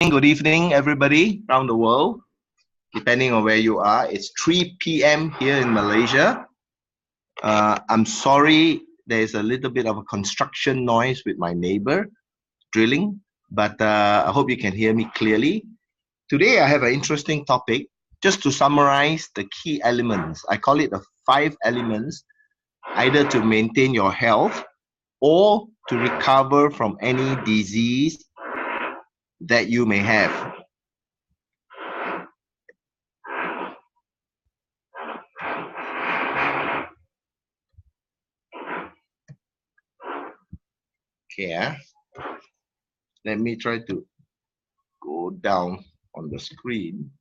Good evening, everybody around the world. Depending on where you are, it's 3 p.m. here in Malaysia. I'm sorry, there's a little bit of a construction noise with my neighbor drilling, but I hope you can hear me clearly. Today, I have an interesting topic. Just to summarize the key elements, I call it the 5 elements, either to maintain your health or to recover from any disease that you may have. Okay, let me try to go down on the screen.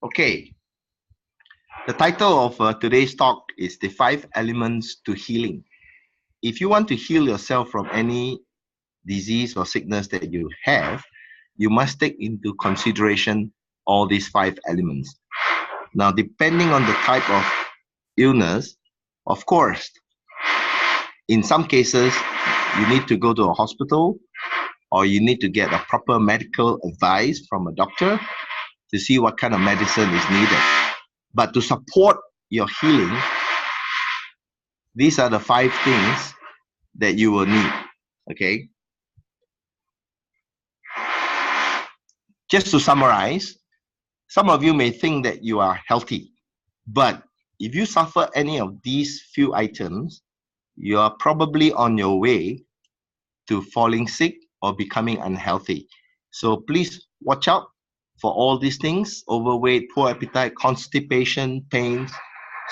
Okay, the title of today's talk is the 5 elements to healing. If you want to heal yourself from any disease or sickness that you have, you must take into consideration all these 5 elements. Now, depending on the type of illness, of course, in some cases, you need to go to a hospital or you need to get a proper medical advice from a doctor to see what kind of medicine is needed. But to support your healing, these are the 5 things that you will need, okay? Just to summarize, some of you may think that you are healthy, but if you suffer any of these few items, you are probably on your way to falling sick or becoming unhealthy. So please watch out for all these things: overweight, poor appetite, constipation, pains,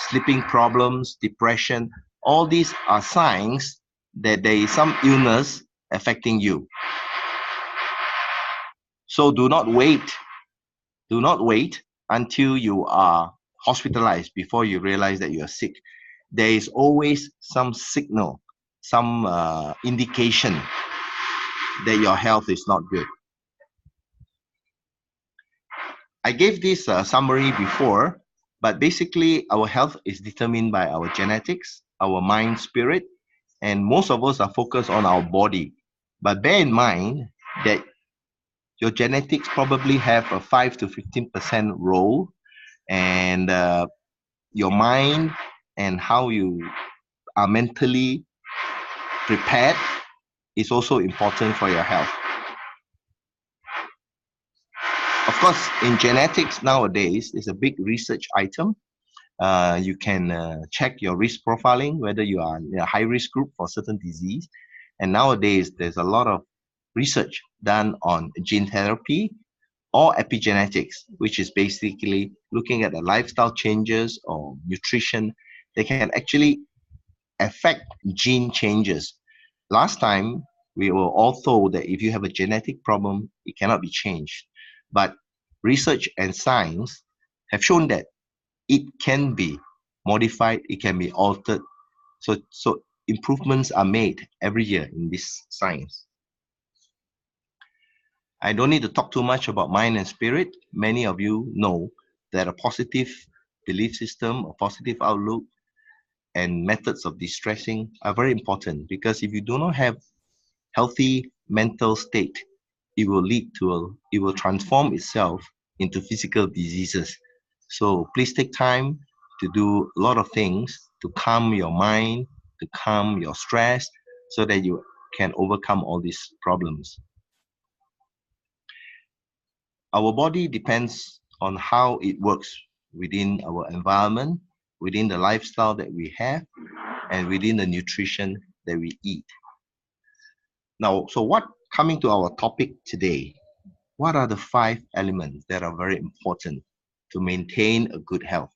sleeping problems, depression. All these are signs that there is some illness affecting you. So do not wait. Do not wait until you are hospitalized before you realize that you are sick. There is always some signal, some indication that your health is not good. I gave this summary before, but basically our health is determined by our genetics, our mind, spirit, and most of us are focused on our body. But bear in mind that your genetics probably have a 5 to 15% role, and your mind and how you are mentally prepared is also important for your health. Of course, in genetics nowadays, it's a big research item. You can check your risk profiling, whether you are in a high risk group for certain disease. And nowadays, there's a lot of research done on gene therapy or epigenetics, which is basically looking at the lifestyle changes or nutrition that can actually affect gene changes. Last time, we were all told that if you have a genetic problem, it cannot be changed. But research and science have shown that it can be modified, it can be altered. So improvements are made every year in this science. I don't need to talk too much about mind and spirit. Many of you know that a positive belief system, a positive outlook, and methods of distressing are very important, because if you do not have healthy mental state, it will transform itself into physical diseases. So please take time to do a lot of things to calm your mind, to calm your stress, so that you can overcome all these problems. Our body depends on how it works within our environment, within the lifestyle that we have, and within the nutrition that we eat. Now, coming to our topic today, what are the 5 elements that are very important to maintain a good health?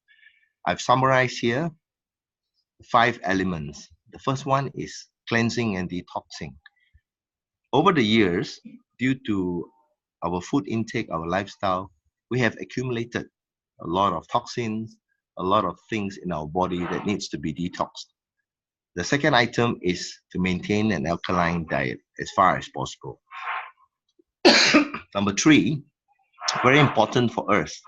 I've summarized here 5 elements. The first one is cleansing and detoxing. Over the years, due to our food intake, our lifestyle, we have accumulated a lot of toxins, a lot of things in our body that needs to be detoxed. The second item is to maintain an alkaline diet as far as possible. Number 3, very important for us,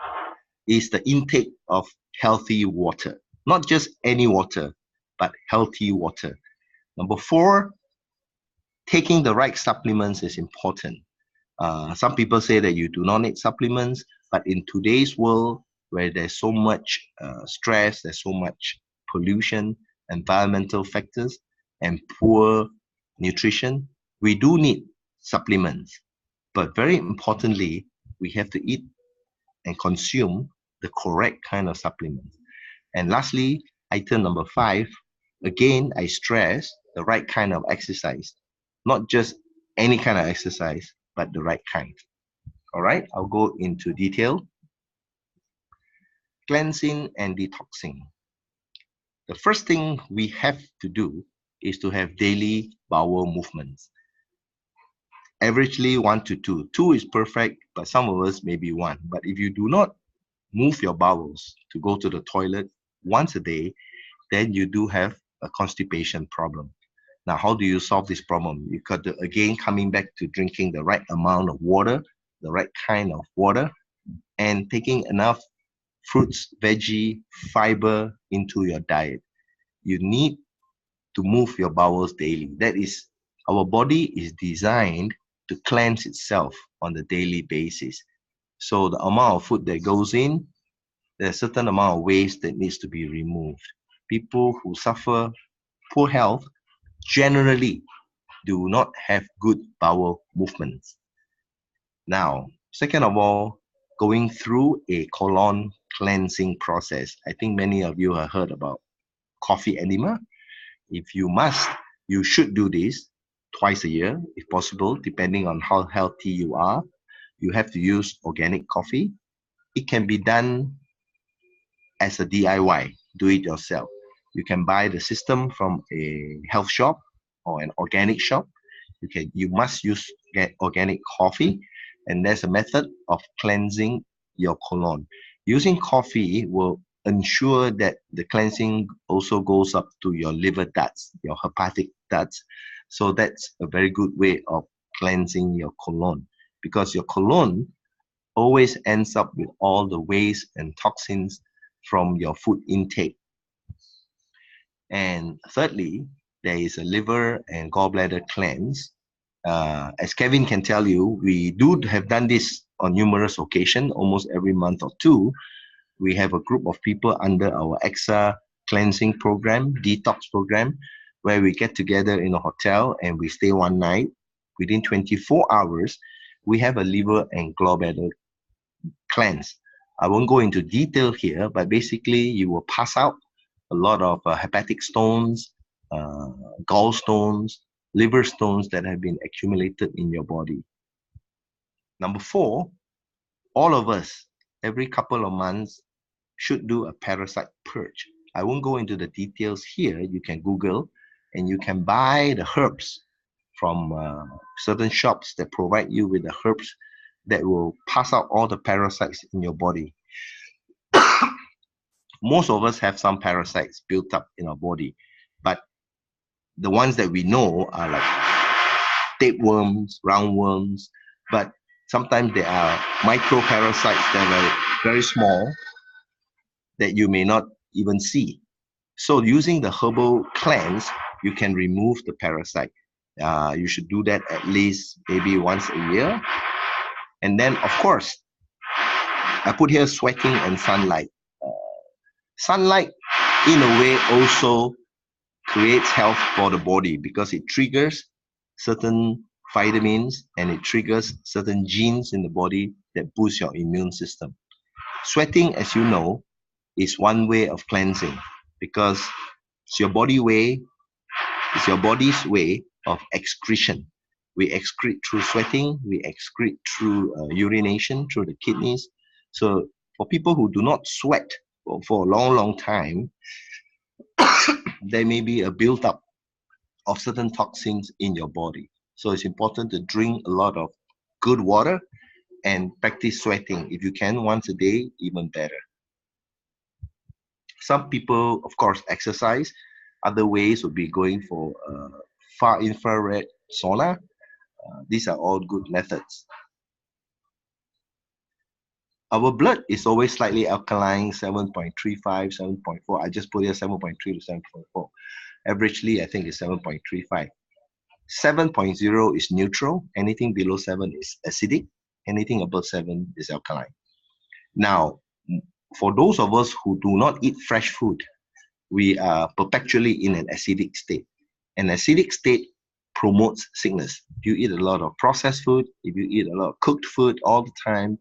is the intake of healthy water. Not just any water, but healthy water. Number 4, taking the right supplements is important. Some people say that you do not need supplements, but in today's world where there's so much stress, there's so much pollution, environmental factors, and poor nutrition, we do need supplements. But very importantly, we have to eat and consume the correct kind of supplements. And lastly, item number 5, again, I stress the right kind of exercise, not just any kind of exercise, but the right kind. All right, I'll go into detail. Cleansing and detoxing. The first thing we have to do is to have daily bowel movements. Averagely 1 to 2. 2 is perfect, but some of us maybe 1. But if you do not move your bowels to go to the toilet once a day, then you do have a constipation problem. Now, how do you solve this problem? You got to, again, coming back to drinking the right amount of water, the right kind of water, and taking enough fruits, veggie, fiber into your diet. You need to move your bowels daily. That is, our body is designed to cleanse itself on a daily basis. So the amount of food that goes in, there's a certain amount of waste that needs to be removed. People who suffer poor health generally do not have good bowel movements. Now, second of all, going through a colon cleansing process. I think many of you have heard about coffee enema. If you must, you should do this twice a year, if possible, depending on how healthy you are. You have to use organic coffee. It can be done as a DIY, do it yourself. You can buy the system from a health shop or an organic shop. You must use organic coffee, and there's a method of cleansing your colon. Using coffee will ensure that the cleansing also goes up to your liver ducts, your hepatic ducts. So that's a very good way of cleansing your colon, because your colon always ends up with all the waste and toxins from your food intake. And thirdly, there is a liver and gallbladder cleanse. As Kevin can tell you, we do have done this on numerous occasions, almost every month or two. We have a group of people under our Axxa cleansing program, detox program, where we get together in a hotel and we stay one night. Within 24 hours, we have a liver and gallbladder cleanse. I won't go into detail here, but basically you will pass out a lot of hepatic stones, gallstones, liver stones that have been accumulated in your body. Number 4, all of us, every couple of months, should do a parasite purge. I won't go into the details here. You can Google and you can buy the herbs from certain shops that provide you with the herbs that will pass out all the parasites in your body. Most of us have some parasites built up in our body, but the ones that we know are like tapeworms, roundworms, but sometimes there are microparasites that are very small that you may not even see. So using the herbal cleanse, you can remove the parasite. You should do that at least maybe once a year. And then, of course, I put here sweating and sunlight. Sunlight, in a way, also creates health for the body because it triggers certain vitamins and it triggers certain genes in the body that boost your immune system. Sweating, as you know, is one way of cleansing because it's your body's way of excretion. We excrete through sweating, we excrete through urination, through the kidneys. So for people who do not sweat for a long time, there may be a build-up of certain toxins in your body. So it's important to drink a lot of good water and practice sweating. If you can, once a day, even better. Some people, of course, exercise. Other ways would be going for far infrared sauna. These are all good methods. Our blood is always slightly alkaline, 7.35, 7.4. I just put here 7.3 to 7.4. Averagely, I think it's 7.35. 7.0 is neutral. Anything below 7 is acidic. Anything above 7 is alkaline. Now, for those of us who do not eat fresh food, we are perpetually in an acidic state. An acidic state promotes sickness. If you eat a lot of processed food, if you eat a lot of cooked food all the time,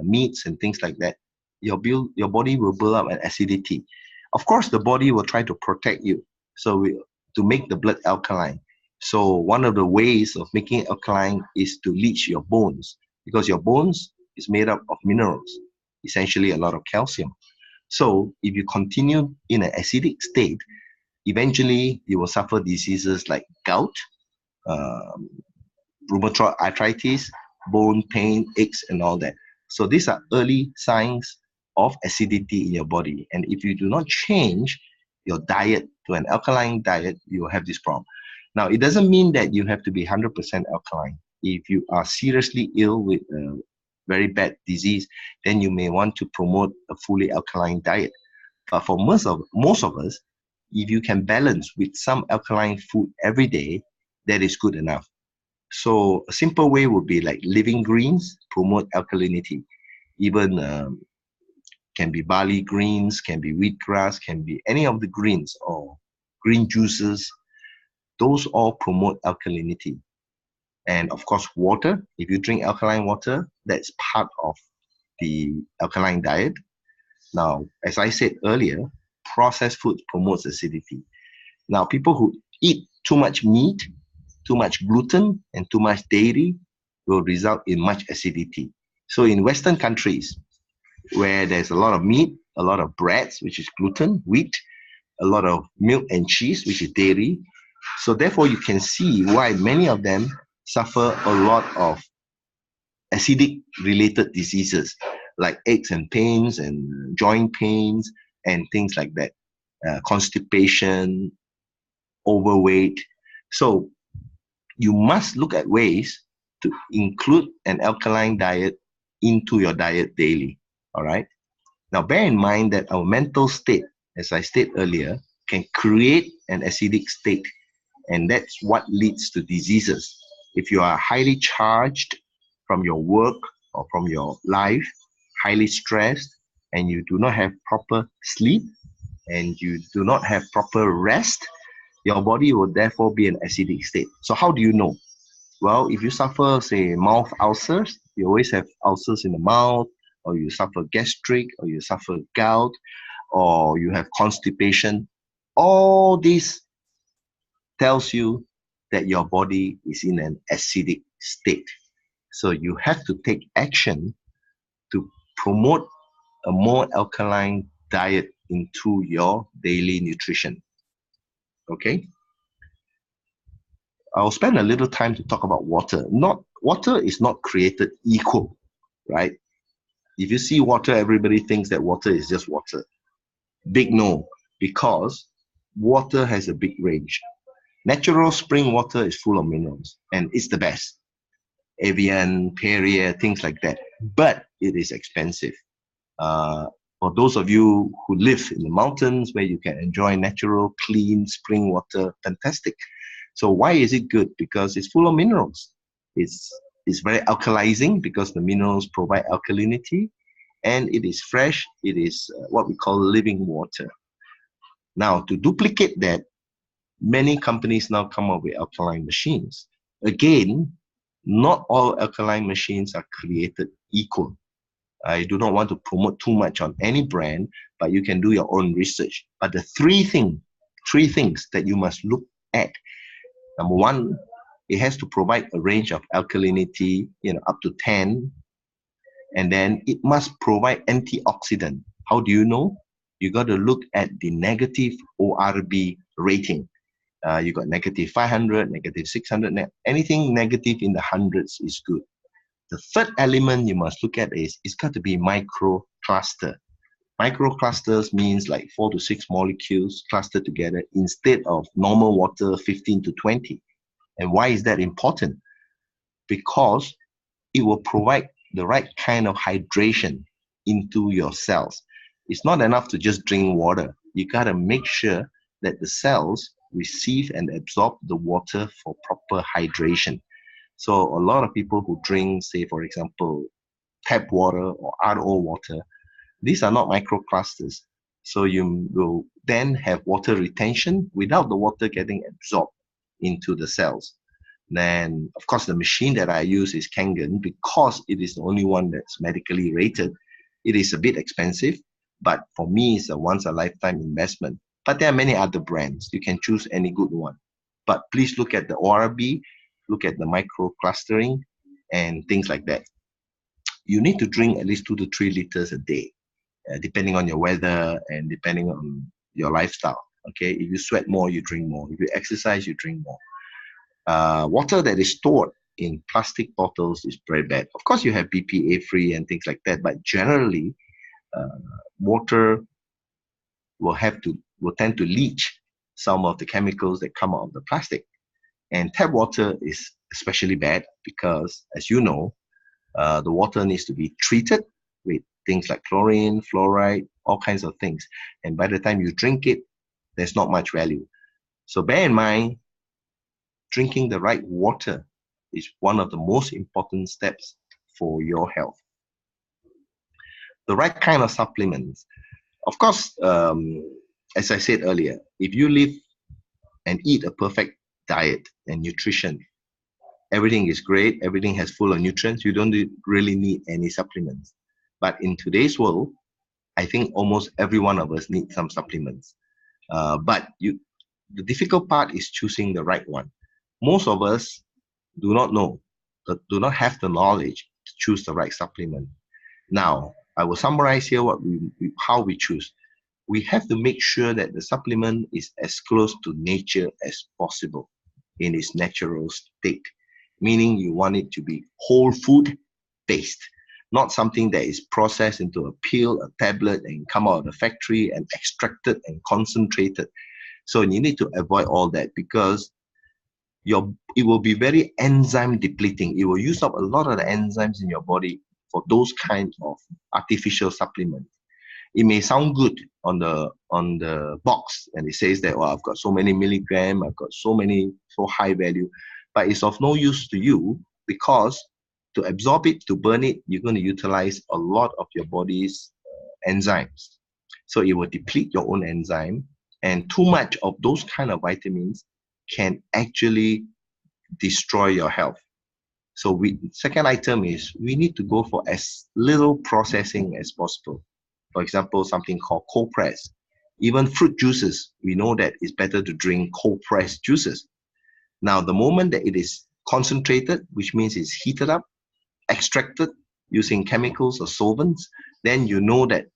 meats and things like that, your body will build up an acidity. Of course, the body will try to protect you, to make the blood alkaline. So one of the ways of making it alkaline is to leach your bones, because your bones is made up of minerals, essentially a lot of calcium. So if you continue in an acidic state, eventually you will suffer diseases like gout, rheumatoid arthritis, bone pain, aches, and all that. So these are early signs of acidity in your body. And if you do not change your diet to an alkaline diet, you will have this problem. Now, it doesn't mean that you have to be 100% alkaline. If you are seriously ill with a very bad disease, then you may want to promote a fully alkaline diet. But for most of us, if you can balance with some alkaline food every day, that is good enough. So a simple way would be like living greens promote alkalinity. Even can be barley greens, can be wheatgrass, can be any of the greens or green juices. Those all promote alkalinity. And of course, water. If you drink alkaline water, that's part of the alkaline diet. Now, as I said earlier, processed food promotes acidity. Now, people who eat too much meat, too much gluten, and too much dairy will result in much acidity. So in Western countries, where there's a lot of meat, a lot of breads, which is gluten, wheat, a lot of milk and cheese, which is dairy. So therefore, you can see why many of them suffer a lot of acidic related diseases like aches and pains and joint pains and things like that, constipation, overweight. So you must look at ways to include an alkaline diet into your diet daily. All right. Now, bear in mind that our mental state, as I stated earlier, can create an acidic state, and that's what leads to diseases. If you are highly charged from your work or from your life, highly stressed, and you do not have proper sleep, and you do not have proper rest, your body will therefore be in acidic state. So how do you know? Well, if you suffer, say, mouth ulcers, you always have ulcers in the mouth, or you suffer gastric, or you suffer gout, or you have constipation, all this tells you that your body is in an acidic state. So you have to take action to promote a more alkaline diet into your daily nutrition. Okay? I'll spend a little time to talk about water. Water is not created equal, right? If you see water, everybody thinks that water is just water. Big no, because water has a big range. Natural spring water is full of minerals, and it's the best. Evian, Perrier, things like that. But it is expensive. For those of you who live in the mountains where you can enjoy natural, clean spring water, fantastic. So why is it good? Because it's full of minerals. It's very alkalizing because the minerals provide alkalinity, and it is fresh. It is what we call living water. Now, to duplicate that, many companies now come up with alkaline machines. Again, not all alkaline machines are created equal. I do not want to promote too much on any brand, but you can do your own research. But the three things that you must look at. Number one, it has to provide a range of alkalinity, up to 10. And then it must provide antioxidant. How do you know? You got to look at the negative ORB rating. You got negative 500, negative 600, anything negative in the hundreds is good. The third element you must look at is it's got to be microcluster. Microclusters means like 4 to 6 molecules clustered together instead of normal water 15 to 20. And why is that important? Because it will provide the right kind of hydration into your cells. It's not enough to just drink water. You got to make sure that the cells receive and absorb the water for proper hydration. So a lot of people who drink, say, for example, tap water or RO water, these are not microclusters. So you will then have water retention without the water getting absorbed into the cells. Then, of course, the machine that I use is Kangen because it is the only one that's medically rated. It is a bit expensive, but for me, it's a once a lifetime investment. But there are many other brands. You can choose any good one. But please look at the ORB, look at the micro clustering, and things like that. You need to drink at least 2 to 3 liters a day, depending on your weather and depending on your lifestyle. Okay, if you sweat more, you drink more. If you exercise, you drink more. Water that is stored in plastic bottles is very bad. Of course, you have BPA free and things like that, but generally, water will tend to leach some of the chemicals that come out of the plastic. And tap water is especially bad because, as you know, the water needs to be treated with things like chlorine, fluoride, all kinds of things. And by the time you drink it, there's not much value. So bear in mind, drinking the right water is one of the most important steps for your health. The right kind of supplements. Of course, as I said earlier, if you live and eat a perfect diet and nutrition, everything is great, everything has full of nutrients, you don't really need any supplements. But in today's world, I think almost every one of us needs some supplements. But the difficult part is choosing the right one. Most of us do not know, do not have the knowledge to choose the right supplement. Now, I will summarize here how we choose. We have to make sure that the supplement is as close to nature as possible in its natural state, meaning you want it to be whole food based, not something that is processed into a pill, a tablet, and come out of the factory and extracted and concentrated. So you need to avoid all that because it will be very enzyme depleting. It will use up a lot of the enzymes in your body for those kinds of artificial supplements. It may sound good on the box, and it says that, well, I've got so many milligram, I've got so high value, but it's of no use to you because to absorb it, to burn it, you're going to utilize a lot of your body's enzymes. So it will deplete your own enzyme, and too much of those kind of vitamins can actually destroy your health. So second item is we need to go for as little processing as possible. For example, something called cold press. Even fruit juices, we know that it's better to drink cold pressed juices. Now, the moment that it is concentrated, which means it's heated up, extracted using chemicals or solvents, then you know that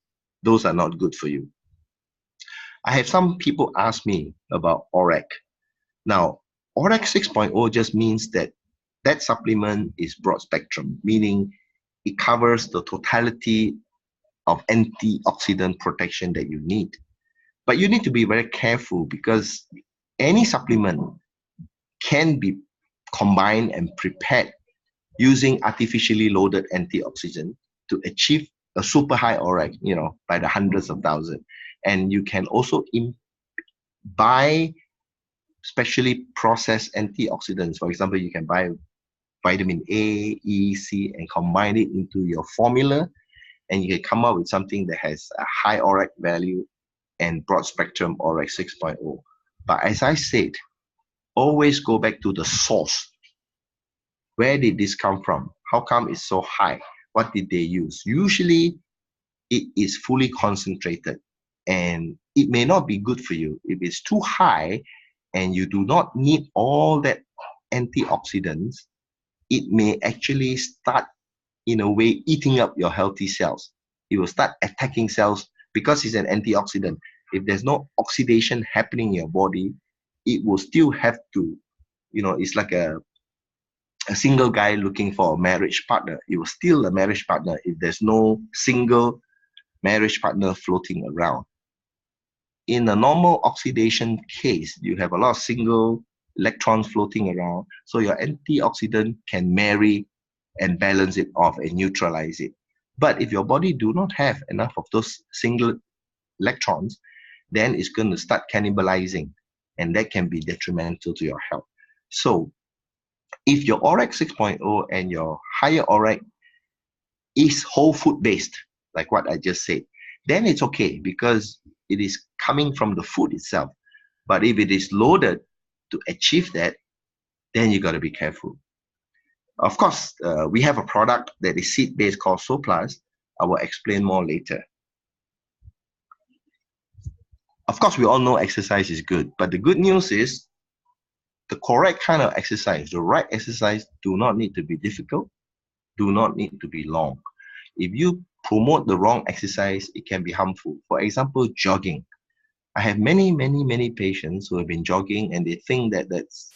those are not good for you. I have some people ask me about ORAC. Now, ORAC 6.0 just means that supplement is broad spectrum, meaning it covers the totality of antioxidant protection that you need. But you need to be very careful because any supplement can be combined and prepared using artificially loaded antioxidant to achieve a super high ORAC, by the hundreds of thousands. And you can also buy specially processed antioxidants. For example, you can buy vitamin A, E, C, and combine it into your formula, and you can come up with something that has a high ORAC value and broad spectrum ORAC 6.0. But as I said, always go back to the source. Where did this come from? How come it's so high? What did they use? Usually, it is fully concentrated, and it may not be good for you. If it's too high and you do not need all that antioxidants, it may actually start, in a way, eating up your healthy cells. It will start attacking cells because it's an antioxidant. If there's no oxidation happening in your body, it will still have to, it's like a single guy looking for a marriage partner. It was still a marriage partner if there's no single marriage partner floating around. In a normal oxidation case, you have a lot of single electrons floating around, so your antioxidant can marry and balance it off and neutralize it. But if your body do not have enough of those single electrons, then it's going to start cannibalizing, and that can be detrimental to your health. So if your ORAC 6.0 and your higher ORAC is whole food based, like what I just said, then it's okay because it is coming from the food itself. But if it is loaded to achieve that, then you got to be careful. Of course, we have a product that is seed based called SoPlus. I will explain more later. Of course, we all know exercise is good, but the good news is the correct kind of exercise, the right exercise, do not need to be difficult, do not need to be long. If you promote the wrong exercise, it can be harmful. For example, jogging. I have many patients who have been jogging and they think that that's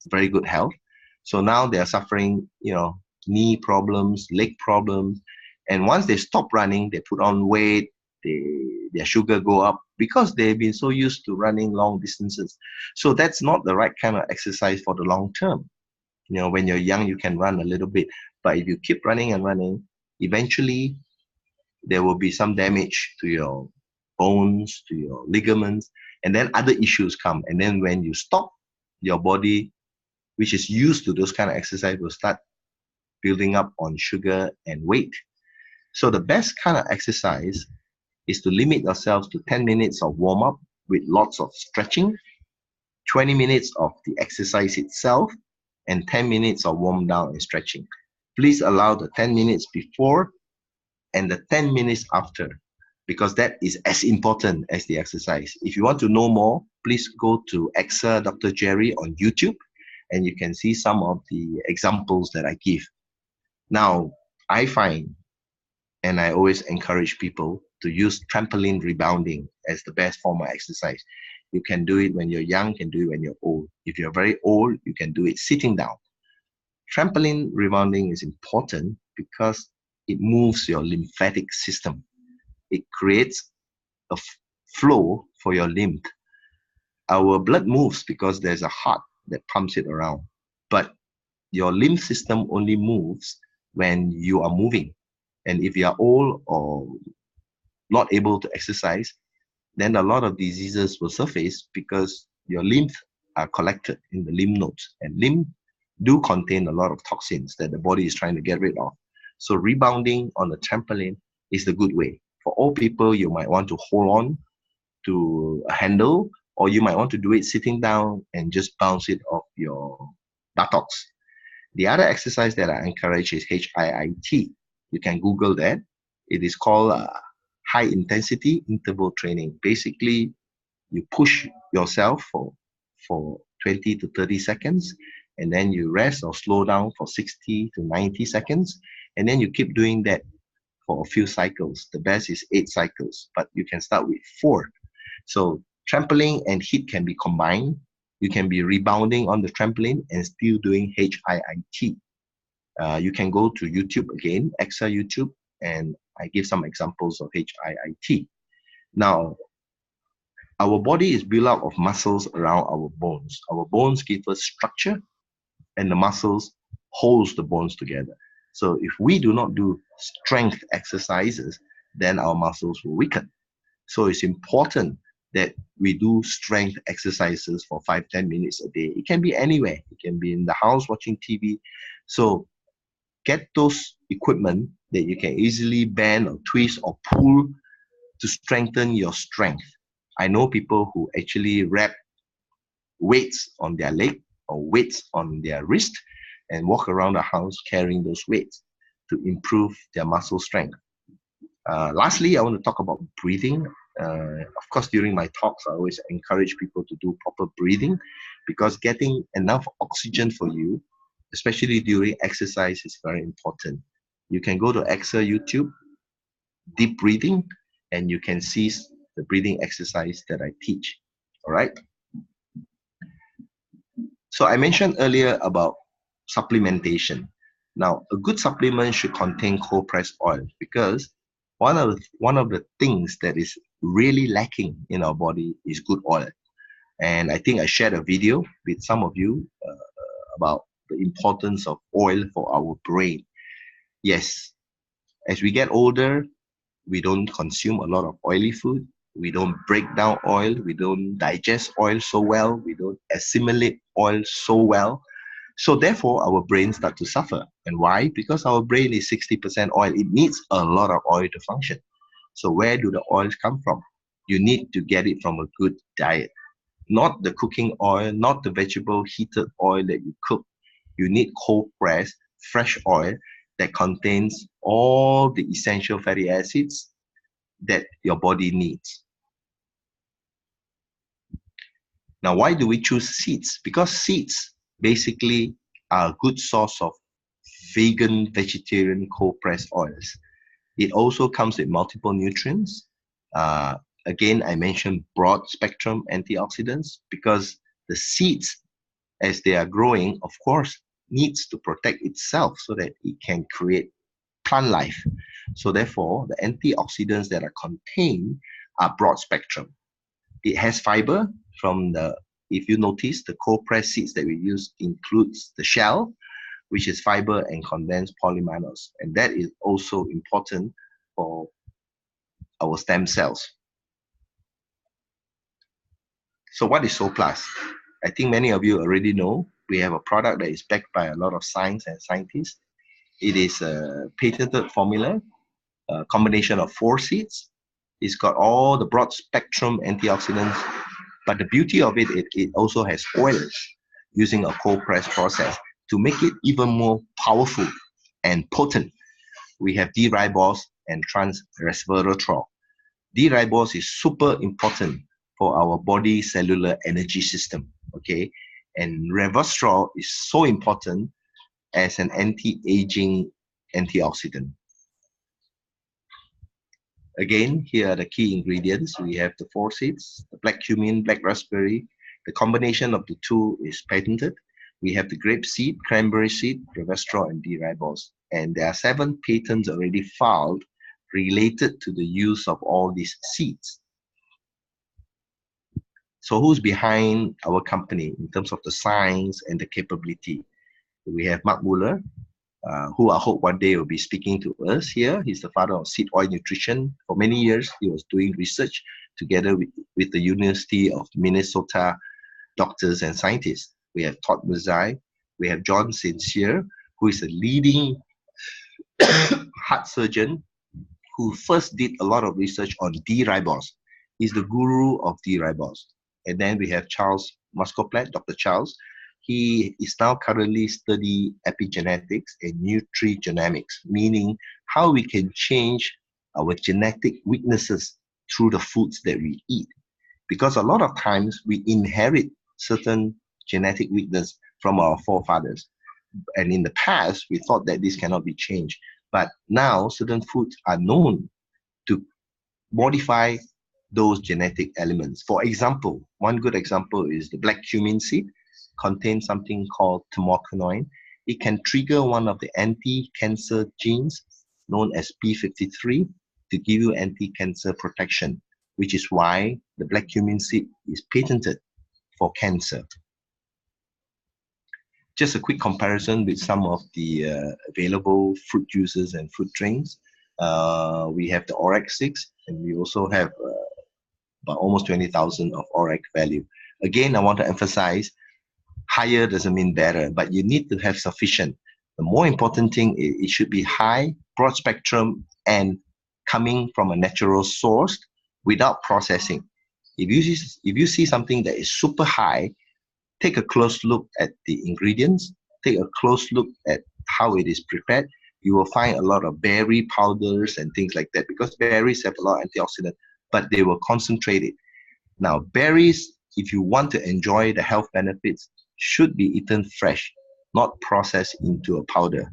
very good health. So now they are suffering, knee problems, leg problems. And once they stop running, they put on weight, their sugar go up because they've been so used to running long distances. So that's not the right kind of exercise for the long term. When you're young, you can run a little bit, but if you keep running and running, eventually there will be some damage to your bones, to your ligaments, and then other issues come. And then when you stop, your body, which is used to those kind of exercise, will start building up on sugar and weight. So the best kind of exercise is to limit yourselves to 10 minutes of warm-up with lots of stretching, 20 minutes of the exercise itself, and 10 minutes of warm down and stretching. Please allow the 10 minutes before and the 10 minutes after, because that is as important as the exercise. If you want to know more, please go to Axxa Dr. Jerry on YouTube, and you can see some of the examples that I give. Now, I find, and I always encourage people to use trampoline rebounding as the best form of exercise. You can do it when you're young, you can do it when you're old. If you're very old, you can do it sitting down. Trampoline rebounding is important because it moves your lymphatic system. It creates a flow for your lymph. Our blood moves because there's a heart that pumps it around. But your lymph system only moves when you are moving. And if you are old or not able to exercise, then a lot of diseases will surface because your lymph are collected in the lymph nodes. And lymph do contain a lot of toxins that the body is trying to get rid of. So rebounding on the trampoline is the good way. For all people, you might want to hold on to a handle, or you might want to do it sitting down and just bounce it off your buttocks. The other exercise that I encourage is HIIT. You can Google that. It is called high intensity interval training. Basically, you push yourself for 20 to 30 seconds, and then you rest or slow down for 60 to 90 seconds, and then you keep doing that for a few cycles. The best is 8 cycles, but you can start with 4. So trampoline and HIIT can be combined. You can be rebounding on the trampoline and still doing HIIT. You can go to YouTube again, Axxa YouTube, and I give some examples of HIIT. Now, our body is built up of muscles around our bones. Our bones give us structure, and the muscles holds the bones together. So if we do not do strength exercises, then our muscles will weaken. So it's important that we do strength exercises for 5-10 minutes a day. It can be anywhere. It can be in the house watching TV. So get those equipment that you can easily bend or twist or pull to strengthen your strength. I know people who actually wrap weights on their leg or weights on their wrist and walk around the house carrying those weights to improve their muscle strength. Lastly, I want to talk about breathing. Of course, during my talks, I always encourage people to do proper breathing, because getting enough oxygen for you, especially during exercise, is very important. You can go to Axxa YouTube, deep breathing, and you can see the breathing exercise that I teach. All right. So I mentioned earlier about supplementation. Now, a good supplement should contain cold pressed oil, because one of the things that is really lacking in our body is good oil. And I think I shared a video with some of you about the importance of oil for our brain. Yes, as we get older, we don't consume a lot of oily food. We don't break down oil. We don't digest oil so well. We don't assimilate oil so well. So therefore, our brain start to suffer. And why? Because our brain is 60% oil. It needs a lot of oil to function. So where do the oils come from? You need to get it from a good diet. Not the cooking oil, not the vegetable heated oil that you cook. You need cold pressed, fresh oil that contains all the essential fatty acids that your body needs. Now, why do we choose seeds? Because seeds basically are a good source of vegan, vegetarian cold pressed oils. It also comes with multiple nutrients. Uh, Again, I mentioned broad spectrum antioxidants because the seeds, as they are growing, of course, needs to protect itself so that it can create plant life. So therefore, the antioxidants that are contained are broad spectrum. It has fiber from the, if you notice, the cold pressed seeds that we use includes the shell, which is fiber and condensed polymannose. And that is also important for our stem cells. So what is SoPlus? I think many of you already know. We have a product that is backed by a lot of science and scientists. It is a patented formula, a combination of 4 seeds. It's got all the broad spectrum antioxidants, but the beauty of it, it also has oils using a cold press process to make it even more powerful and potent. We have D-ribose and trans-resveratrol. D-ribose is super important for our body cellular energy system, okay? And resveratrol is so important as an anti-aging antioxidant. Again, here are the key ingredients. We have the 4 seeds, the black cumin, black raspberry. The combination of the two is patented. We have the grape seed, cranberry seed, resveratrol, and D-ribose. And there are 7 patents already filed related to the use of all these seeds. So who's behind our company in terms of the science and the capability? We have Mark Muller, who I hope one day will be speaking to us here. He's the father of seed oil nutrition. For many years, he was doing research together with the University of Minnesota doctors and scientists. We have Todd Mazai. We have John Sincere, who is a leading heart surgeon who first did a lot of research on D-ribose. He's the guru of D-ribose. And then we have Charles Muscoplat, Dr. Charles. He is now currently studying epigenetics and nutrigenomics, meaning how we can change our genetic weaknesses through the foods that we eat. Because a lot of times we inherit certain genetic weakness from our forefathers. And in the past, we thought that this cannot be changed. But now certain foods are known to modify those genetic elements. For example, one good example is the black cumin seed contains something called thymoquinone. It can trigger one of the anti-cancer genes known as P53 to give you anti-cancer protection, which is why the black cumin seed is patented for cancer. Just a quick comparison with some of the available fruit juices and fruit drinks. We have the Orex 6, and we also have about almost 20,000 of ORAC value. Again, I want to emphasize, higher doesn't mean better, but you need to have sufficient. The more important thing is it should be high, broad spectrum, and coming from a natural source without processing. If you see something that is super high, take a close look at the ingredients, take a close look at how it is prepared. You will find a lot of berry powders and things like that because berries have a lot of antioxidants, but they will concentrate it. Now, berries, if you want to enjoy the health benefits, should be eaten fresh, not processed into a powder.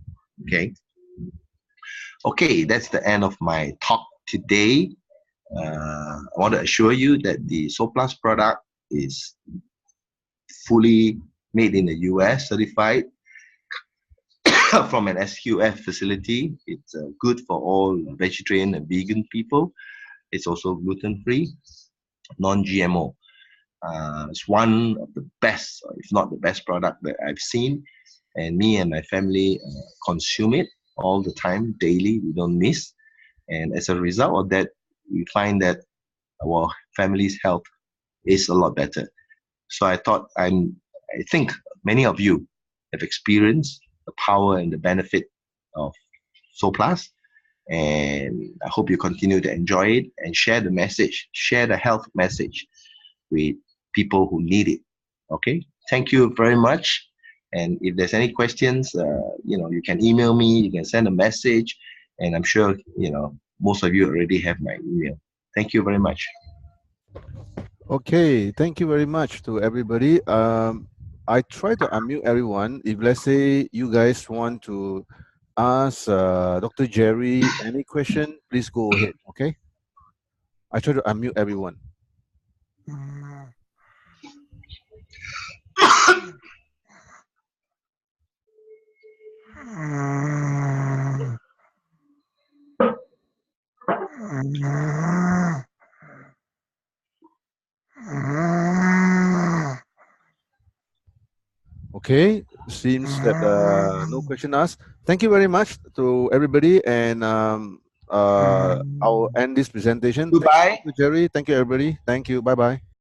Okay, that's the end of my talk today. I want to assure you that the SoPlus product is fully made in the US, certified from an SQF facility. It's good for all vegetarian and vegan people. It's also gluten-free, non-GMO. It's one of the best, if not the best product that I've seen, and me and my family consume it. all the time, daily. We don't miss. And as a result of that, we find that our family's health is a lot better. So I think many of you have experienced the power and the benefit of Soplus, and I hope you continue to enjoy it and share the message, share the health message with people who need it. Okay, thank you very much. And if there's any questions, you can email me, you can send a message, and I'm sure most of you already have my email. Thank you very much. Okay, thank you very much to everybody. I try to unmute everyone. If let's say you guys want to ask Dr. Jerry any question, please go ahead. Okay, I try to unmute everyone. Okay, seems that no question asked. Thank you very much to everybody, and I'll end this presentation. Thank you, Goodbye. Dr. Jerry. Thank you, everybody. Thank you. Bye bye.